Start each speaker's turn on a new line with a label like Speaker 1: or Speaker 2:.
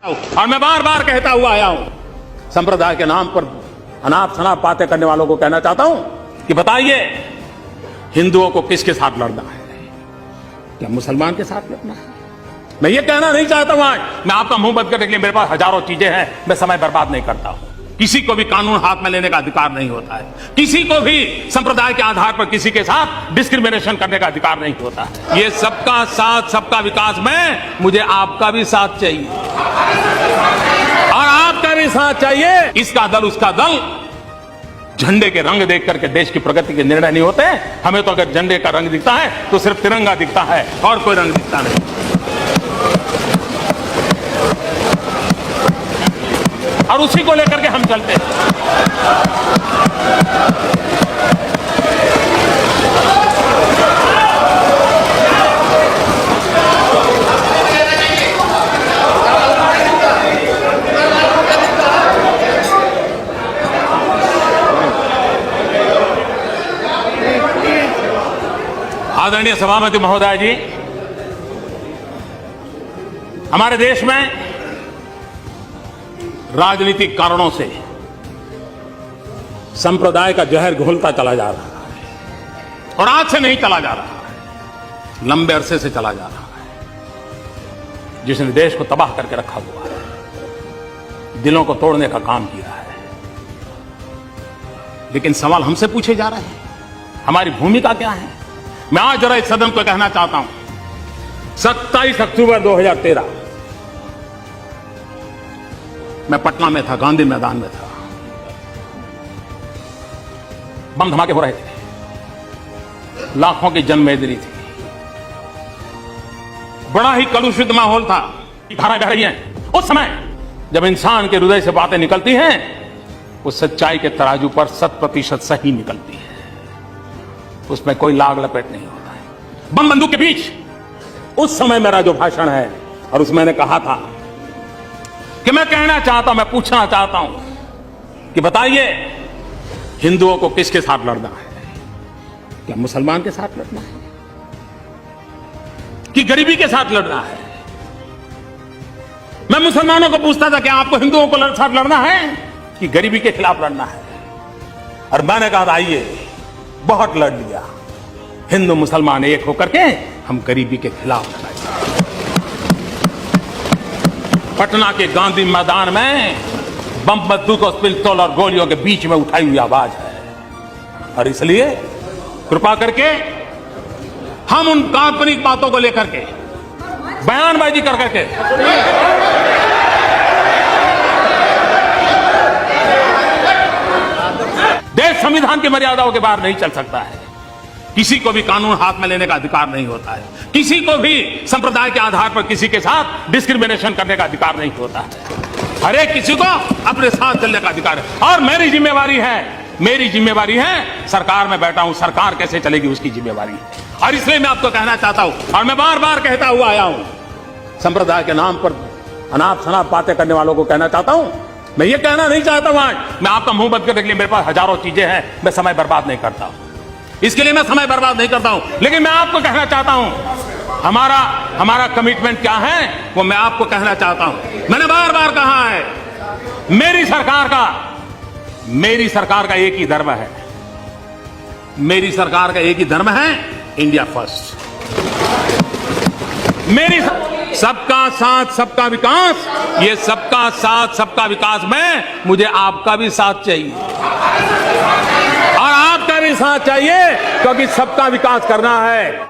Speaker 1: और मैं बार बार कहता हुआ आया हूं, संप्रदाय के नाम पर अनाप शनाप बातें करने वालों को कहना चाहता हूं कि बताइए, हिंदुओं को किसके साथ लड़ना है? क्या मुसलमान के साथ लड़ना है? मैं ये कहना नहीं चाहता हूं। आज मैं आपका मुंह बंद करने के लिए, मेरे पास हजारों चीजें हैं, मैं समय बर्बाद नहीं करता हूं। किसी को भी कानून हाथ में लेने का अधिकार नहीं होता है, किसी को भी संप्रदाय के आधार पर किसी के साथ डिस्क्रिमिनेशन करने का अधिकार नहीं होता है। ये सबका साथ सबका विकास में मुझे आपका भी साथ चाहिए और आपका भी साथ चाहिए। इसका दल उसका दल झंडे के रंग देख करके देश की प्रगति के निर्णय नहीं होते। हमें तो अगर झंडे का रंग दिखता है तो सिर्फ तिरंगा दिखता है और कोई रंग दिखता नहीं। और उसी को लेकर के हम चलते हैं। आदरणीय सभापति महोदय जी, हमारे देश में राजनीतिक कारणों से संप्रदाय का जहर घुलता चला जा रहा है और आज से नहीं चला जा रहा है, लंबे अरसे से चला जा रहा है, जिसने देश को तबाह करके रखा हुआ है, दिलों को तोड़ने का काम किया है। लेकिन सवाल हमसे पूछे जा रहे हैं, हमारी भूमिका क्या है? मैं आज जरा इस सदन को कहना चाहता हूं, 27 अक्टूबर 2013 मैं पटना में था, गांधी मैदान में था। बम धमाके हो रहे थे, लाखों की जनमेदनी थी, बड़ा ही कलुषित माहौल था। धाराएं बह रही हैं। उस समय जब इंसान के हृदय से बातें निकलती हैं, वो सच्चाई के तराजू पर 100% सही निकलती है, उसमें कोई लाग लपेट नहीं होता है। बम बंदूक के बीच उस समय मेरा जो भाषण है, और उसमें मैंने कहा था कि मैं कहना चाहता हूं, मैं पूछना चाहता हूं कि बताइए, हिंदुओं को किसके साथ लड़ना है? क्या मुसलमान के साथ लड़ना है कि गरीबी के साथ लड़ना है? मैं मुसलमानों को पूछता था कि आपको हिंदुओं को साथ लड़ना है कि गरीबी के खिलाफ लड़ना है? और मैंने कहा आइए, बहुत लड़ लिया, हिंदू मुसलमान एक होकर के हम गरीबी के खिलाफ लड़ाएंगे। पटना के गांधी मैदान में बम बंदूक और पिस्तौल और गोलियों के बीच में उठाई हुई आवाज है, और इसलिए कृपा करके हम उन काल्पनिक बातों को लेकर के बयानबाजी कर करके देश संविधान की मर्यादाओं के बाहर नहीं चल सकता है। किसी को भी कानून हाथ में लेने का अधिकार नहीं होता है, किसी को भी संप्रदाय के आधार पर किसी के साथ डिस्क्रिमिनेशन करने का अधिकार नहीं होता है। हर एक किसी को अपने साथ चलने का अधिकार है। और मेरी जिम्मेवारी है, सरकार में बैठा हूं, सरकार कैसे चलेगी उसकी जिम्मेवारी है। और इसलिए मैं आपको कहना चाहता हूं, और मैं बार बार कहता हुआ आया हूं, संप्रदाय के नाम पर अनाप शनाप बातें करने वालों को कहना चाहता हूं, मैं ये कहना नहीं चाहता हूं। आज मैं आपका मुंह बंद करने के लिए, मेरे पास हजारों चीजें हैं, मैं समय बर्बाद नहीं करता हूं, इसके लिए मैं समय बर्बाद नहीं करता हूं। लेकिन मैं आपको कहना चाहता हूं, हमारा कमिटमेंट क्या है वो मैं आपको कहना चाहता हूं। मैंने बार बार कहा है, मेरी सरकार का एक ही धर्म है, मेरी सरकार का एक ही धर्म है, इंडिया फर्स्ट। मेरी सबका साथ सबका विकास, ये सबका साथ सबका विकास में मुझे आपका भी साथ चाहिए और आपका भी साथ चाहिए, क्योंकि सबका विकास करना है।